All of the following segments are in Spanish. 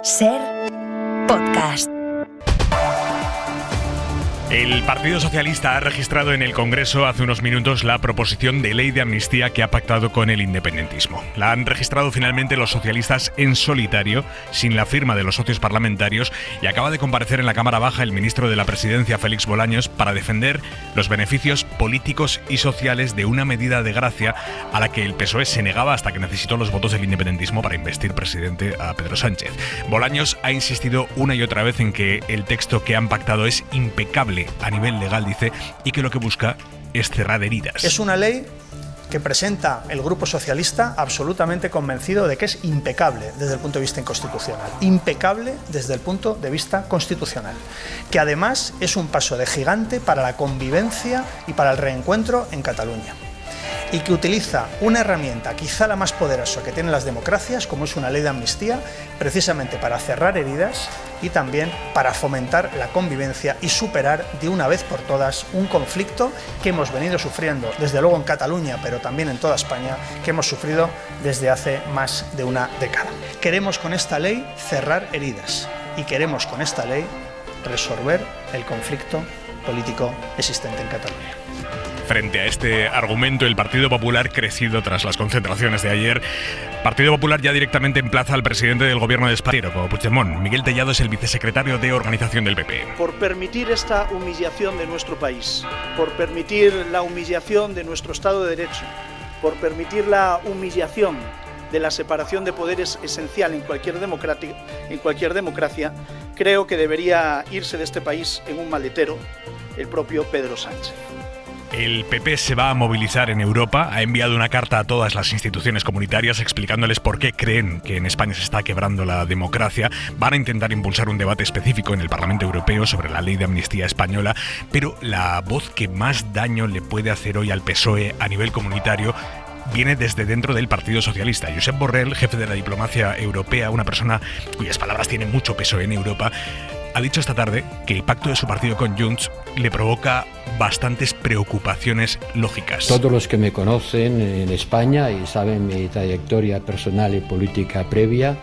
SER Podcast. El Partido Socialista ha registrado en el Congreso hace unos minutos la proposición de ley de amnistía que ha pactado con el independentismo. La han registrado finalmente los socialistas en solitario, sin la firma de los socios parlamentarios, y acaba de comparecer en la Cámara Baja el ministro de la Presidencia, Félix Bolaños, para defender los beneficios políticos y sociales de una medida de gracia a la que el PSOE se negaba hasta que necesitó los votos del independentismo para investir presidente a Pedro Sánchez. Bolaños ha insistido una y otra vez en que el texto que han pactado es impecable a nivel legal, dice, y que lo que busca es cerrar heridas. Es una ley que presenta el Grupo Socialista absolutamente convencido de que es impecable desde el punto de vista constitucional. Impecable desde el punto de vista constitucional. Que además es un paso de gigante para la convivencia y para el reencuentro en Cataluña. Y que utiliza una herramienta, quizá la más poderosa que tienen las democracias, como es una ley de amnistía, precisamente para cerrar heridas y también para fomentar la convivencia y superar de una vez por todas un conflicto que hemos venido sufriendo, desde luego en Cataluña, pero también en toda España, que hemos sufrido desde hace más de una década. Queremos con esta ley cerrar heridas y queremos con esta ley resolver el conflicto político existente en Cataluña. Frente a este argumento, el Partido Popular, crecido tras las concentraciones de ayer, Partido Popular ya directamente emplaza al presidente del gobierno de España, como Puigdemont. Miguel Tellado es el vicesecretario de organización del PP. Por permitir esta humillación de nuestro país, por permitir la humillación de nuestro Estado de Derecho, por permitir la humillación de la separación de poderes esencial en cualquier democracia, creo que debería irse de este país en un maletero el propio Pedro Sánchez. El PP se va a movilizar en Europa, ha enviado una carta a todas las instituciones comunitarias explicándoles por qué creen que en España se está quebrando la democracia. Van a intentar impulsar un debate específico en el Parlamento Europeo sobre la ley de amnistía española, pero la voz que más daño le puede hacer hoy al PSOE a nivel comunitario viene desde dentro del Partido Socialista. Josep Borrell, jefe de la diplomacia europea, una persona cuyas palabras tienen mucho peso en Europa, ha dicho esta tarde que el pacto de su partido con Junts le provoca bastantes preocupaciones lógicas. Todos los que me conocen en España y saben mi trayectoria personal y política previa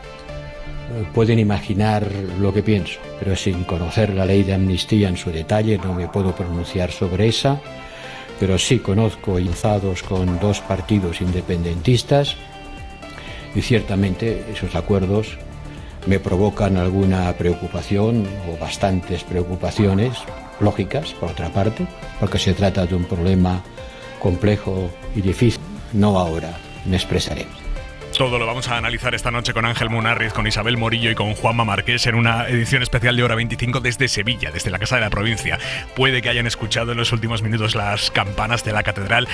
pueden imaginar lo que pienso, pero sin conocer la ley de amnistía en su detalle no me puedo pronunciar sobre esa, pero sí conozco enlazados con dos partidos independentistas y ciertamente esos acuerdos me provocan alguna preocupación o bastantes preocupaciones lógicas, por otra parte, porque se trata de un problema complejo y difícil. No ahora, me expresaré. Todo lo vamos a analizar esta noche con Ángel Munarriz, con Isabel Morillo y con Juanma Marqués en una edición especial de Hora 25 desde Sevilla, desde la Casa de la Provincia. Puede que hayan escuchado en los últimos minutos las campanas de la catedral.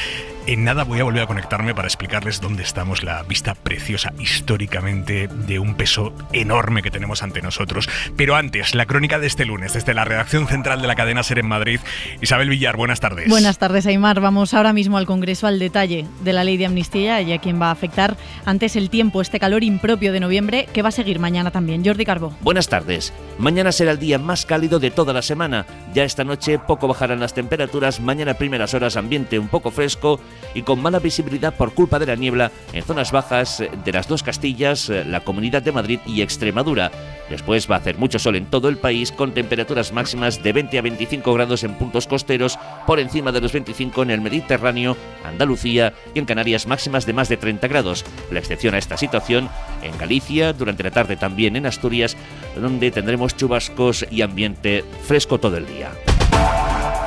En nada voy a volver a conectarme para explicarles dónde estamos, la vista preciosa históricamente de un peso enorme que tenemos ante nosotros. Pero antes, la crónica de este lunes, desde la redacción central de la cadena SER en Madrid. Isabel Villar, buenas tardes. Buenas tardes, Aimar. Vamos ahora mismo al Congreso, al detalle de la ley de amnistía y a quién va a afectar. Antes el tiempo, este calor impropio de noviembre que va a seguir mañana también. Jordi Carbó. Buenas tardes. Mañana será el día más cálido de toda la semana. Ya esta noche poco bajarán las temperaturas. Mañana primeras horas ambiente un poco fresco y con mala visibilidad por culpa de la niebla en zonas bajas de las dos Castillas, la Comunidad de Madrid y Extremadura. Después va a hacer mucho sol en todo el país con temperaturas máximas de 20 a 25 grados en puntos costeros, por encima de los 25 en el Mediterráneo, Andalucía y en Canarias máximas de más de 30 grados. La excepción a esta situación en Galicia, durante la tarde también en Asturias, donde tendremos chubascos y ambiente fresco todo el día.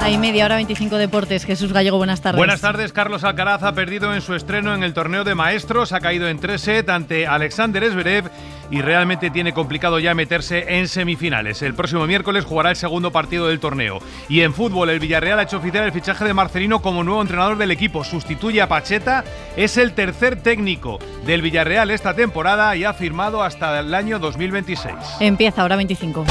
Hay media hora 25 deportes. Jesús Gallego, buenas tardes. Buenas tardes. Carlos Alcaraz ha perdido en su estreno en el torneo de maestros, ha caído en 3 sets ante Alexander Zverev y realmente tiene complicado ya meterse en semifinales. El próximo miércoles jugará el segundo partido del torneo. Y en fútbol, el Villarreal ha hecho oficial el fichaje de Marcelino como nuevo entrenador del equipo. Sustituye a Pacheta, es el tercer técnico del Villarreal esta temporada y ha firmado hasta el año 2026. Empieza Hora 25.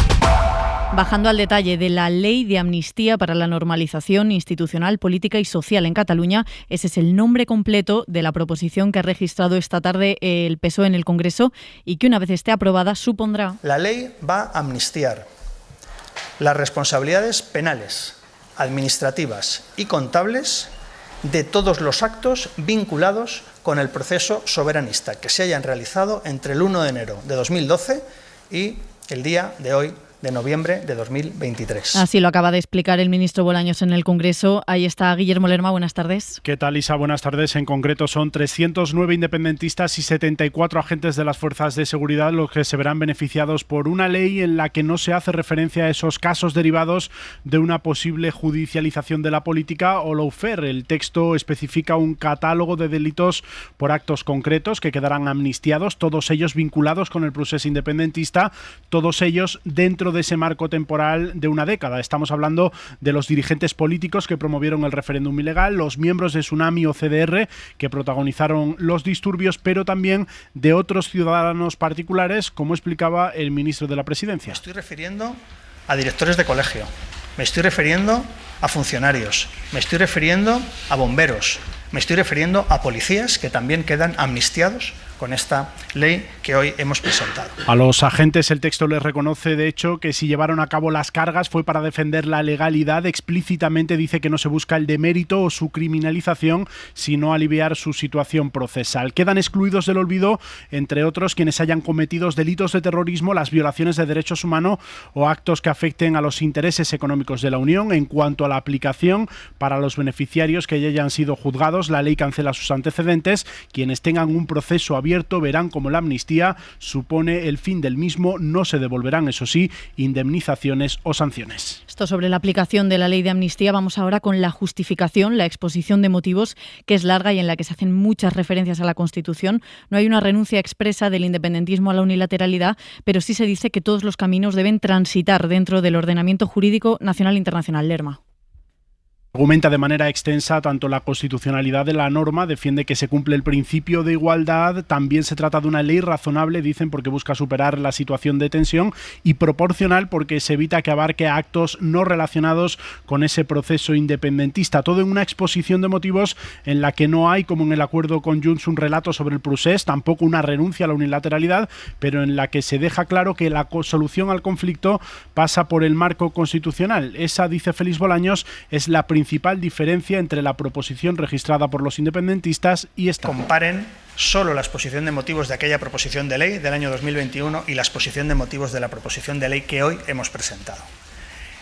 Bajando al detalle de la ley de amnistía para la normalización institucional, política y social en Cataluña, ese es el nombre completo de la proposición que ha registrado esta tarde el PSOE en el Congreso y que una vez esté aprobada supondrá... La ley va a amnistiar las responsabilidades penales, administrativas y contables de todos los actos vinculados con el proceso soberanista que se hayan realizado entre el 1 de enero de 2012 y el día de hoy, de noviembre de 2023. Así lo acaba de explicar el ministro Bolaños en el Congreso. Ahí está Guillermo Lerma, buenas tardes. ¿Qué tal, Isa? Buenas tardes. En concreto son 309 independentistas y 74 agentes de las fuerzas de seguridad los que se verán beneficiados por una ley en la que no se hace referencia a esos casos derivados de una posible judicialización de la política o lawfare. El texto especifica un catálogo de delitos por actos concretos que quedarán amnistiados, todos ellos vinculados con el procés independentista, todos ellos dentro de ese marco temporal de una década. Estamos hablando de los dirigentes políticos que promovieron el referéndum ilegal, los miembros de Tsunami o CDR que protagonizaron los disturbios, pero también de otros ciudadanos particulares, como explicaba el ministro de la Presidencia. Me estoy refiriendo a directores de colegio, me estoy refiriendo a funcionarios, me estoy refiriendo a bomberos, me estoy refiriendo a policías que también quedan amnistiados con esta ley que hoy hemos presentado. A los agentes el texto les reconoce, de hecho, que si llevaron a cabo las cargas fue para defender la legalidad. Explícitamente dice que no se busca el demérito o su criminalización, sino aliviar su situación procesal. Quedan excluidos del olvido, entre otros, quienes hayan cometido delitos de terrorismo, las violaciones de derechos humanos o actos que afecten a los intereses económicos de la Unión. En cuanto a la aplicación para los beneficiarios que ya hayan sido juzgados, la ley cancela sus antecedentes. Quienes tengan un proceso abierto verán como la amnistía supone el fin del mismo. No se devolverán, eso sí, indemnizaciones o sanciones. Esto sobre la aplicación de la ley de amnistía. Vamos ahora con la justificación, la exposición de motivos, que es larga y en la que se hacen muchas referencias a la Constitución. No hay una renuncia expresa del independentismo a la unilateralidad, pero sí se dice que todos los caminos deben transitar dentro del ordenamiento jurídico nacional e internacional. Lerma. Argumenta de manera extensa tanto la constitucionalidad de la norma, defiende que se cumple el principio de igualdad, también se trata de una ley razonable, dicen, porque busca superar la situación de tensión, y proporcional porque se evita que abarque actos no relacionados con ese proceso independentista. Todo en una exposición de motivos en la que no hay, como en el acuerdo con Junts, un relato sobre el procés, tampoco una renuncia a la unilateralidad, pero en la que se deja claro que la solución al conflicto pasa por el marco constitucional. Esa, dice Félix Bolaños, es la principal diferencia entre la proposición registrada por los independentistas y esta. Comparen solo la exposición de motivos de aquella proposición de ley del año 2021 y la exposición de motivos de la proposición de ley que hoy hemos presentado.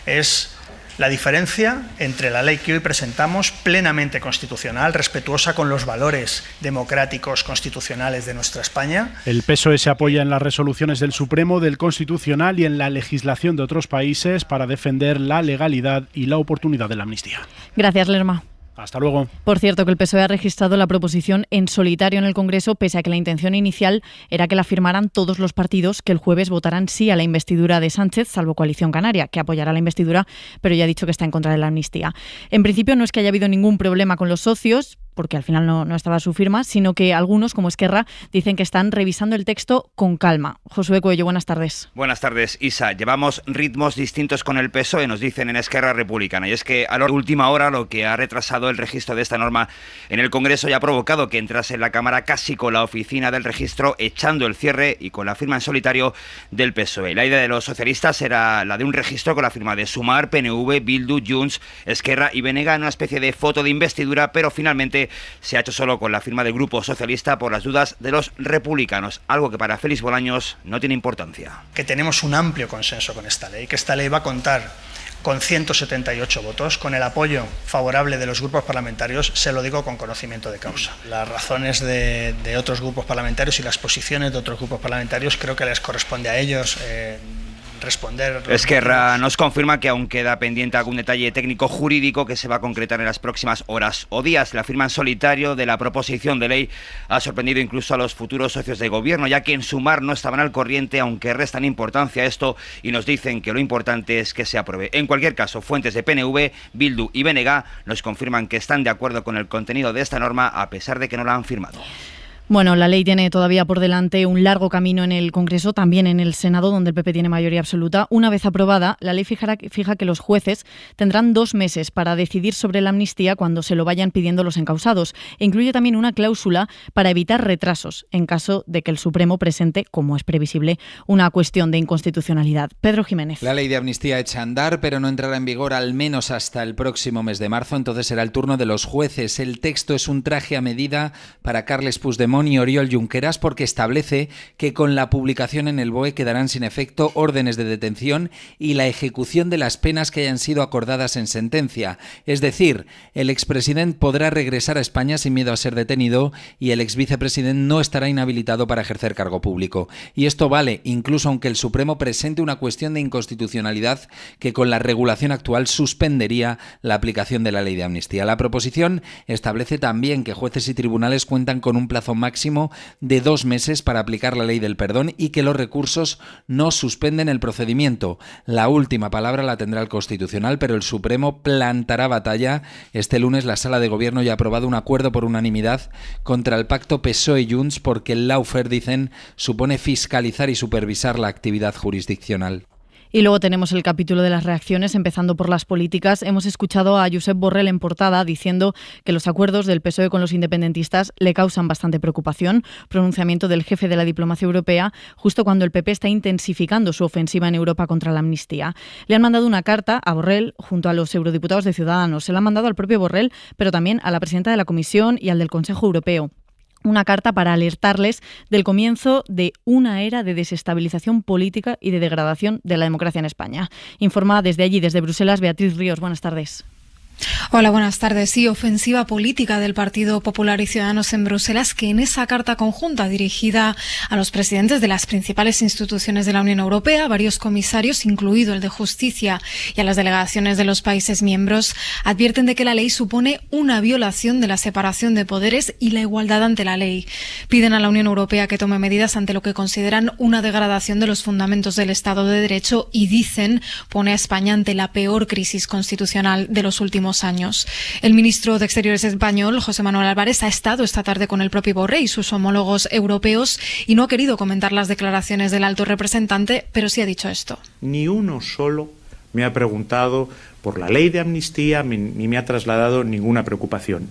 Es la diferencia entre la ley que hoy presentamos, plenamente constitucional, respetuosa con los valores democráticos constitucionales de nuestra España. El PSOE se apoya en las resoluciones del Supremo, del Constitucional y en la legislación de otros países para defender la legalidad y la oportunidad de la amnistía. Gracias, Lerma. Hasta luego. Por cierto, que el PSOE ha registrado la proposición en solitario en el Congreso, pese a que la intención inicial era que la firmaran todos los partidos que el jueves votarán sí a la investidura de Sánchez, salvo Coalición Canaria, que apoyará la investidura, pero ya ha dicho que está en contra de la amnistía. En principio no es que haya habido ningún problema con los socios, porque al final no estaba su firma, sino que algunos, como Esquerra, dicen que están revisando el texto con calma. Josué Cuello, buenas tardes. Buenas tardes, Isa. Llevamos ritmos distintos con el PSOE, nos dicen en Esquerra Republicana. Y es que a la última hora lo que ha retrasado el registro de esta norma en el Congreso ya ha provocado que entrase en la Cámara casi con la oficina del registro, echando el cierre y con la firma en solitario del PSOE. La idea de los socialistas era la de un registro con la firma de Sumar, PNV, Bildu, Junts, Esquerra y BNG en una especie de foto de investidura, pero finalmente se ha hecho solo con la firma del Grupo Socialista por las dudas de los republicanos, algo que para Félix Bolaños no tiene importancia. Que tenemos un amplio consenso con esta ley, que esta ley va a contar con 178 votos, con el apoyo favorable de los grupos parlamentarios, se lo digo con conocimiento de causa. Las razones de otros grupos parlamentarios y las posiciones de otros grupos parlamentarios creo que les corresponde a ellos responder. Esquerra nos confirma que aún queda pendiente algún detalle técnico jurídico que se va a concretar en las próximas horas o días. La firma en solitario de la proposición de ley ha sorprendido incluso a los futuros socios de gobierno, ya que en Sumar no estaban al corriente, aunque restan importancia a esto y nos dicen que lo importante es que se apruebe. En cualquier caso, fuentes de PNV, Bildu y BNG nos confirman que están de acuerdo con el contenido de esta norma a pesar de que no la han firmado. Bueno, la ley tiene todavía por delante un largo camino en el Congreso, también en el Senado, donde el PP tiene mayoría absoluta. Una vez aprobada, la ley fija que los jueces tendrán 2 meses para decidir sobre la amnistía cuando se lo vayan pidiendo los encausados. E incluye también una cláusula para evitar retrasos en caso de que el Supremo presente, como es previsible, una cuestión de inconstitucionalidad. Pedro Jiménez. La ley de amnistía echa a andar, pero no entrará en vigor al menos hasta el próximo mes de marzo. Entonces será el turno de los jueces. El texto es un traje a medida para Carles Puigdemont, Puigdemont y Oriol Junqueras porque establece que con la publicación en el BOE quedarán sin efecto órdenes de detención y la ejecución de las penas que hayan sido acordadas en sentencia. Es decir, el expresidente podrá regresar a España sin miedo a ser detenido y el exvicepresidente no estará inhabilitado para ejercer cargo público. Y esto vale incluso aunque el Supremo presente una cuestión de inconstitucionalidad que con la regulación actual suspendería la aplicación de la ley de amnistía. La proposición establece también que jueces y tribunales cuentan con un plazo máximo de 2 meses para aplicar la ley del perdón y que los recursos no suspenden el procedimiento. La última palabra la tendrá el Constitucional, pero el Supremo plantará batalla. Este lunes la Sala de Gobierno ya ha aprobado un acuerdo por unanimidad contra el pacto PSOE-Junts porque el lawfare, dicen, supone fiscalizar y supervisar la actividad jurisdiccional. Y luego tenemos el capítulo de las reacciones, empezando por las políticas. Hemos escuchado a Josep Borrell en portada diciendo que los acuerdos del PSOE con los independentistas le causan bastante preocupación. Pronunciamiento del jefe de la diplomacia europea justo cuando el PP está intensificando su ofensiva en Europa contra la amnistía. Le han mandado una carta a Borrell junto a los eurodiputados de Ciudadanos. Se la han mandado al propio Borrell, pero también a la presidenta de la Comisión y al del Consejo Europeo. Una carta para alertarles del comienzo de una era de desestabilización política y de degradación de la democracia en España. Informa desde allí, desde Bruselas, Beatriz Ríos. Buenas tardes. Hola, buenas tardes. Sí, ofensiva política del Partido Popular y Ciudadanos en Bruselas, que en esa carta conjunta dirigida a los presidentes de las principales instituciones de la Unión Europea, varios comisarios, incluido el de Justicia, y a las delegaciones de los países miembros, advierten de que la ley supone una violación de la separación de poderes y la igualdad ante la ley. Piden a la Unión Europea que tome medidas ante lo que consideran una degradación de los fundamentos del Estado de Derecho y, dicen, pone a España ante la peor crisis constitucional de los últimos años. El ministro de Exteriores español, José Manuel Álvarez, ha estado esta tarde con el propio Borrell y sus homólogos europeos y no ha querido comentar las declaraciones del alto representante, pero sí ha dicho esto. Ni uno solo me ha preguntado por la ley de amnistía ni me ha trasladado ninguna preocupación.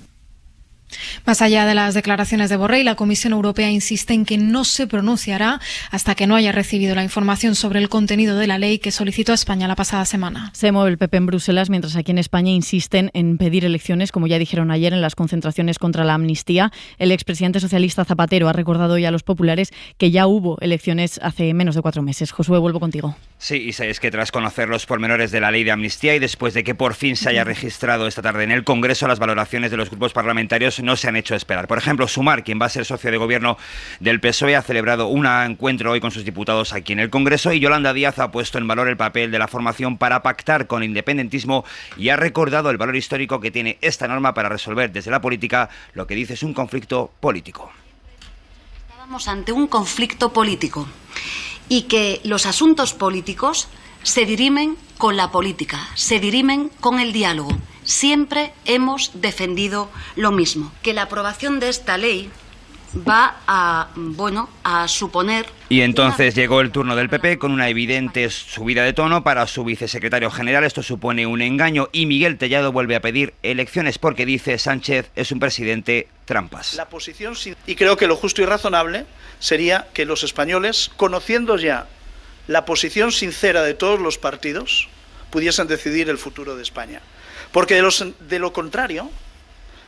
Más allá de las declaraciones de Borrell, la Comisión Europea insiste en que no se pronunciará hasta que no haya recibido la información sobre el contenido de la ley que solicitó a España la pasada semana. Se mueve el PP en Bruselas, mientras aquí en España insisten en pedir elecciones, como ya dijeron ayer en las concentraciones contra la amnistía. El expresidente socialista Zapatero ha recordado hoy a los populares que ya hubo elecciones hace menos de 4 meses. Josué, vuelvo contigo. Sí, y es que tras conocer los pormenores de la ley de amnistía y después de que por fin se haya registrado esta tarde en el Congreso, las valoraciones de los grupos parlamentarios no se han hecho esperar. Por ejemplo, Sumar, quien va a ser socio de gobierno del PSOE, ha celebrado un encuentro hoy con sus diputados aquí en el Congreso y Yolanda Díaz ha puesto en valor el papel de la formación para pactar con el independentismo y ha recordado el valor histórico que tiene esta norma para resolver desde la política lo que dice es un conflicto político. Estábamos ante un conflicto político y que los asuntos políticos se dirimen con la política, se dirimen con el diálogo. Siempre hemos defendido lo mismo, que la aprobación de esta ley va a suponer... Y entonces llegó el turno del PP con una evidente subida de tono para su vicesecretario general. Esto supone un engaño y Miguel Tellado vuelve a pedir elecciones porque dice Sánchez es un presidente trampas. La posición, y creo que lo justo y razonable sería que los españoles, conociendo ya la posición sincera de todos los partidos, pudiesen decidir el futuro de España. Porque de lo contrario,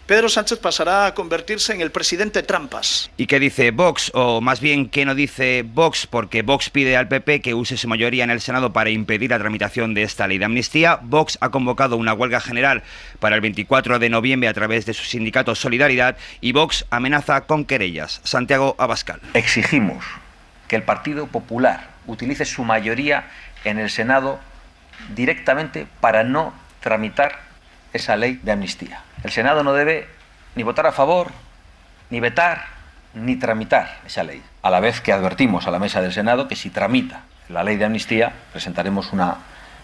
Pedro Sánchez pasará a convertirse en el presidente trampas. ¿Y qué dice Vox? O más bien, ¿qué no dice Vox? Porque Vox pide al PP que use su mayoría en el Senado para impedir la tramitación de esta ley de amnistía. Vox ha convocado una huelga general para el 24 de noviembre a través de su sindicato Solidaridad y Vox amenaza con querellas. Santiago Abascal. Exigimos que el Partido Popular utilice su mayoría en el Senado directamente para no tramitar esa ley de amnistía. El Senado no debe ni votar a favor, ni vetar, ni tramitar esa ley. A la vez que advertimos a la mesa del Senado que si tramita la ley de amnistía, presentaremos una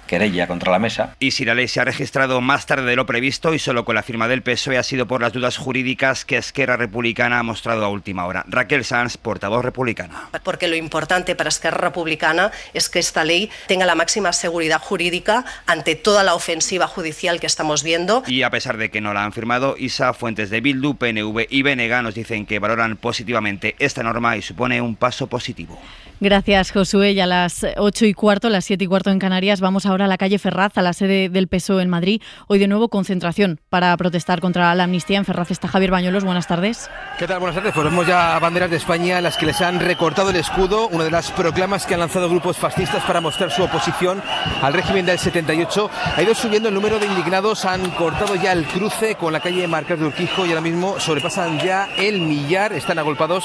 querella contra la mesa. Y si la ley se ha registrado más tarde de lo previsto y solo con la firma del PSOE ha sido por las dudas jurídicas que Esquerra Republicana ha mostrado a última hora. Raquel Sanz, portavoz republicana. Porque lo importante para Esquerra Republicana es que esta ley tenga la máxima seguridad jurídica ante toda la ofensiva judicial que estamos viendo. Y a pesar de que no la han firmado, Isa, fuentes de Bildu, PNV y BNG nos dicen que valoran positivamente esta norma y supone un paso positivo. Gracias, Josué. Y a las 8:15, las 7:15 en Canarias, vamos ahora a la calle Ferraz, a la sede del PSOE en Madrid. Hoy de nuevo concentración para protestar contra la amnistía. En Ferraz está Javier Bañuelos. Buenas tardes. ¿Qué tal? Buenas tardes. Pues vemos ya banderas de España en las que les han recortado el escudo, una de las proclamas que han lanzado grupos fascistas para mostrar su oposición al régimen del 78. Ha ido subiendo el número de indignados, han cortado ya el cruce con la calle Marqués de Urquijo y ahora mismo sobrepasan ya el millar. Están agolpados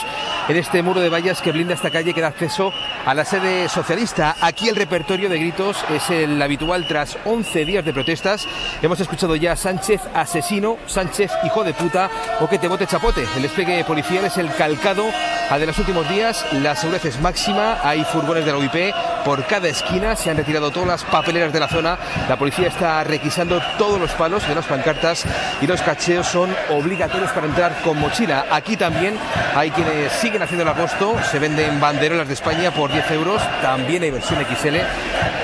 en este muro de vallas que blinda esta calle que da acceso a la sede socialista. Aquí el repertorio de gritos es el habitual tras 11 días de protestas. Hemos escuchado ya Sánchez asesino, Sánchez hijo de puta o que te bote chapote. El despliegue policial es el calcado al de los últimos días. La seguridad es máxima, hay furgones de la UIP por cada esquina, se han retirado todas las papeleras de la zona. La policía está requisando todos los palos de las pancartas y los cacheos son obligatorios para entrar con mochila. Aquí también hay quienes siguen haciendo el agosto, se venden banderolas de España por 10 euros, también hay versión XL,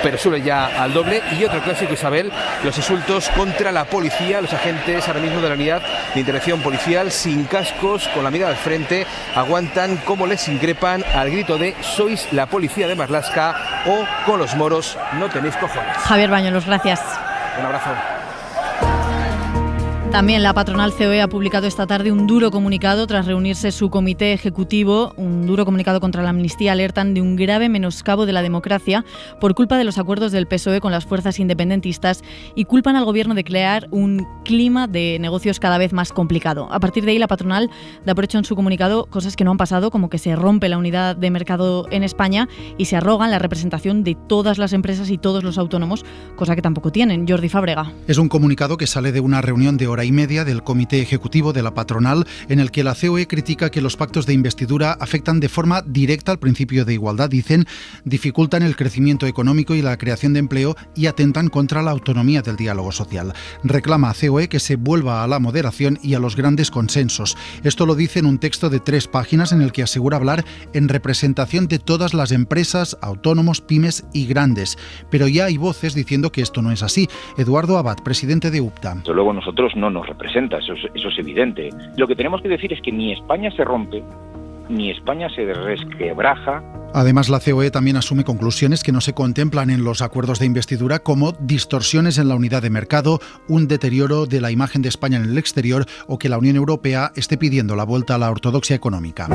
pero sube ya al doble. Y otro clásico, Isabel, los insultos contra la policía, los agentes ahora mismo de la unidad de intervención policial sin cascos, con la mirada al frente, aguantan como les increpan al grito de sois la policía de Marlaska o con los moros no tenéis cojones. Javier Bañuelos, gracias. Un abrazo. También la patronal COE ha publicado esta tarde un duro comunicado tras reunirse su comité ejecutivo, un duro comunicado contra la amnistía. Alertan de un grave menoscabo de la democracia por culpa de los acuerdos del PSOE con las fuerzas independentistas y culpan al gobierno de crear un clima de negocios cada vez más complicado. A partir de ahí, la patronal da por hecho en su comunicado cosas que no han pasado, como que se rompe la unidad de mercado en España y se arrogan la representación de todas las empresas y todos los autónomos, cosa que tampoco tienen. Jordi Fábrega. Es un comunicado que sale de una reunión de hora y media del Comité Ejecutivo de la patronal, en el que la COE critica que los pactos de investidura afectan de forma directa al principio de igualdad, dicen, dificultan el crecimiento económico y la creación de empleo y atentan contra la autonomía del diálogo social. Reclama a COE que se vuelva a la moderación y a los grandes consensos. Esto lo dice en un texto de 3 páginas en el que asegura hablar en representación de todas las empresas, autónomos, pymes y grandes. Pero ya hay voces diciendo que esto no es así. Eduardo Abad, presidente de UPTA. Desde luego nosotros no nos representa, eso es evidente. Lo que tenemos que decir es que ni España se rompe, ni España se resquebraja. Además, la COE también asume conclusiones que no se contemplan en los acuerdos de investidura, como distorsiones en la unidad de mercado, un deterioro de la imagen de España en el exterior o que la Unión Europea esté pidiendo la vuelta a la ortodoxia económica.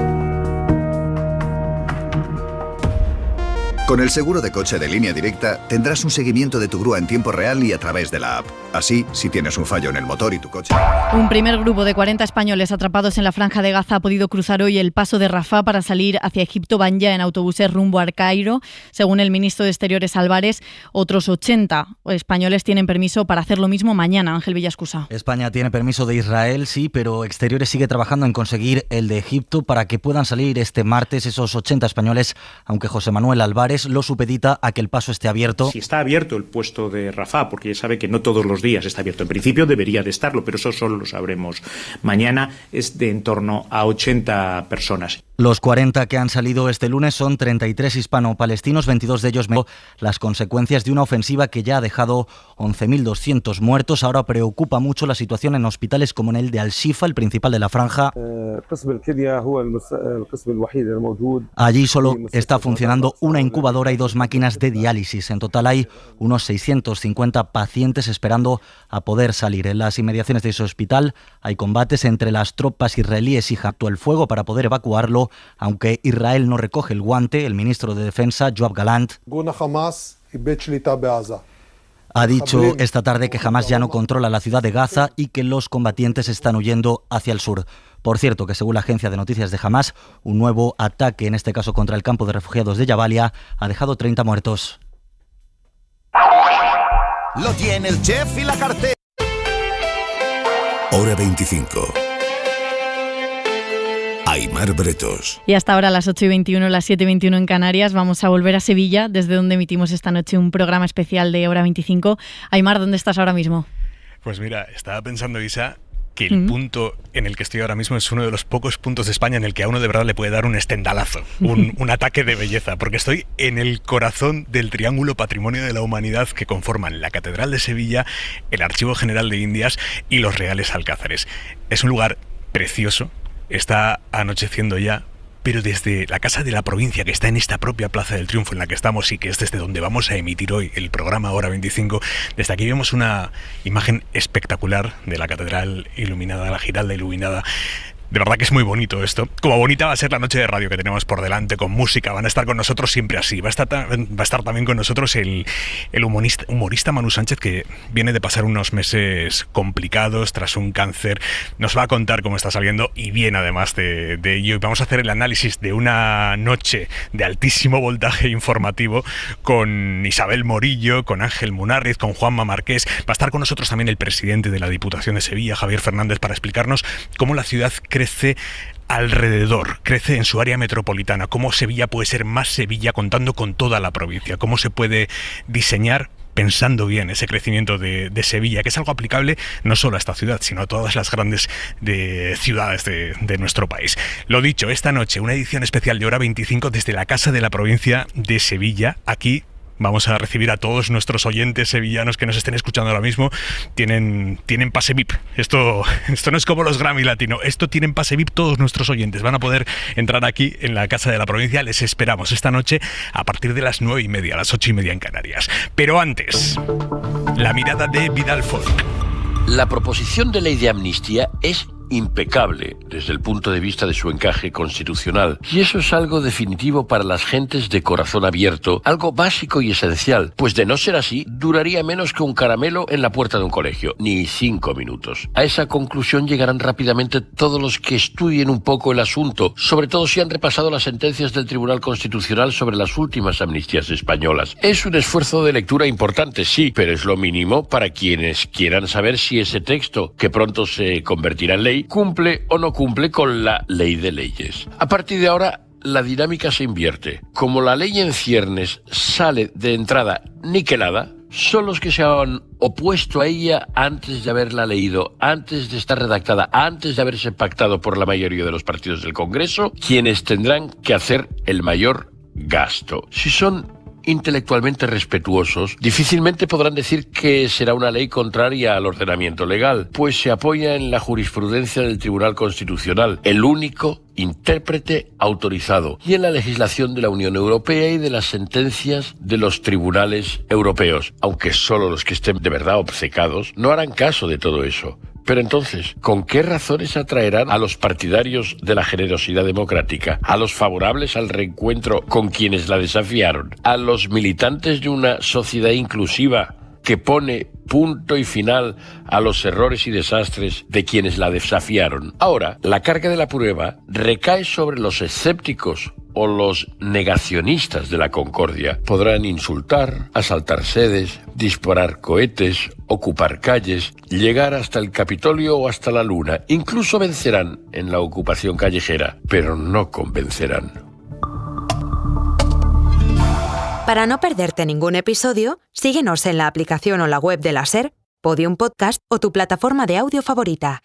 Con el seguro de coche de Línea Directa tendrás un seguimiento de tu grúa en tiempo real y a través de la app. Así, si tienes un fallo en el motor y tu coche... Un primer grupo de 40 españoles atrapados en la Franja de Gaza ha podido cruzar hoy el paso de Rafah para salir hacia Egipto Banya en autobuses rumbo al Cairo. Según el ministro de Exteriores Álvarez, otros 80 españoles tienen permiso para hacer lo mismo mañana. Ángel Villascusa. España tiene permiso de Israel, sí, pero Exteriores sigue trabajando en conseguir el de Egipto para que puedan salir este martes esos 80 españoles, aunque José Manuel Álvarez lo supedita a que el paso esté abierto. Si está abierto el puesto de Rafah, porque ya sabe que no todos los días está abierto. En principio debería de estarlo, pero eso solo lo sabremos mañana. Es de en torno a 80 personas. Los 40 que han salido este lunes son 33 hispano-palestinos, 22 de ellos las consecuencias de una ofensiva que ya ha dejado 11.200 muertos. Ahora preocupa mucho la situación en hospitales como en el de Al-Shifa, el principal de la franja. Allí solo está funcionando una incubadora y 2 máquinas de diálisis. En total hay unos 650 pacientes esperando a poder salir. En las inmediaciones de ese hospital hay combates entre las tropas israelíes y actúa el fuego para poder evacuarlo, aunque Israel no recoge el guante. El ministro de Defensa, Yoav Galant, ha dicho esta tarde que Hamás ya no controla la ciudad de Gaza y que los combatientes están huyendo hacia el sur. Por cierto, que según la agencia de noticias de Hamás, un nuevo ataque, en este caso contra el campo de refugiados de Jabalia, ha dejado 30 muertos. Lo tiene el chef y la cartera. Hora 25. Aimar Bretos. Y hasta ahora a las 8:21, las 7:21 en Canarias, vamos a volver a Sevilla, desde donde emitimos esta noche un programa especial de Hora 25. Aimar, ¿dónde estás ahora mismo? Pues mira, estaba pensando, Isa, que el punto en el que estoy ahora mismo es uno de los pocos puntos de España en el que a uno de verdad le puede dar un estendalazo, un ataque de belleza, porque estoy en el corazón del triángulo patrimonio de la humanidad que conforman la Catedral de Sevilla, el Archivo General de Indias y los Reales Alcázares. Es un lugar precioso, está anocheciendo ya, pero desde la Casa de la Provincia, que está en esta propia Plaza del Triunfo en la que estamos y que es desde donde vamos a emitir hoy el programa Hora 25, desde aquí vemos una imagen espectacular de la catedral iluminada, la Giralda iluminada. De verdad que es muy bonito esto. Como bonita va a ser la noche de radio que tenemos por delante, con música. Van a estar con nosotros siempre así. Va a estar también con nosotros el humorista Manu Sánchez, que viene de pasar unos meses complicados tras un cáncer. Nos va a contar cómo está saliendo y bien además de ello. Y vamos a hacer el análisis de una noche de altísimo voltaje informativo con Isabel Morillo, con Ángel Munárriz, con Juanma Marqués. Va a estar con nosotros también el presidente de la Diputación de Sevilla, Javier Fernández, para explicarnos cómo la ciudad crece alrededor, crece en su área metropolitana, cómo Sevilla puede ser más Sevilla contando con toda la provincia, cómo se puede diseñar pensando bien ese crecimiento de Sevilla, que es algo aplicable no solo a esta ciudad, sino a todas las grandes ciudades de nuestro país. Lo dicho, esta noche una edición especial de Hora 25 desde la Casa de la Provincia de Sevilla, aquí. Vamos a recibir a todos nuestros oyentes sevillanos que nos estén escuchando ahora mismo. Tienen pase VIP. Esto no es como los Grammy Latino. Esto tienen pase VIP todos nuestros oyentes. Van a poder entrar aquí en la Casa de la Provincia. Les esperamos esta noche a partir de las 9:30, a las 8:30 en Canarias. Pero antes, la mirada de Vidal Folk. La proposición de ley de amnistía es impecable desde el punto de vista de su encaje constitucional. Y eso es algo definitivo para las gentes de corazón abierto, algo básico y esencial, pues de no ser así, duraría menos que un caramelo en la puerta de un colegio, ni 5 minutos. A esa conclusión llegarán rápidamente todos los que estudien un poco el asunto, sobre todo si han repasado las sentencias del Tribunal Constitucional sobre las últimas amnistías españolas. Es un esfuerzo de lectura importante, sí, pero es lo mínimo para quienes quieran saber si ese texto, que pronto se convertirá en ley, cumple o no cumple con la ley de leyes. A partir de ahora, la dinámica se invierte. Como la ley en ciernes sale de entrada niquelada, son los que se han opuesto a ella antes de haberla leído, antes de estar redactada, antes de haberse pactado por la mayoría de los partidos del Congreso, quienes tendrán que hacer el mayor gasto. Si son intelectualmente respetuosos, difícilmente podrán decir que será una ley contraria al ordenamiento legal, pues se apoya en la jurisprudencia del Tribunal Constitucional, el único intérprete autorizado, y en la legislación de la Unión Europea y de las sentencias de los tribunales europeos, aunque solo los que estén de verdad obcecados no harán caso de todo eso. Pero entonces, ¿con qué razones atraerán a los partidarios de la generosidad democrática, a los favorables al reencuentro con quienes la desafiaron, a los militantes de una sociedad inclusiva que pone punto y final a los errores y desastres de quienes la desafiaron? Ahora, la carga de la prueba recae sobre los escépticos o los negacionistas de la concordia. Podrán insultar, asaltar sedes, disparar cohetes, ocupar calles, llegar hasta el Capitolio o hasta la Luna. Incluso vencerán en la ocupación callejera, pero no convencerán. Para no perderte ningún episodio, síguenos en la aplicación o la web de la SER, Podium Podcast o tu plataforma de audio favorita.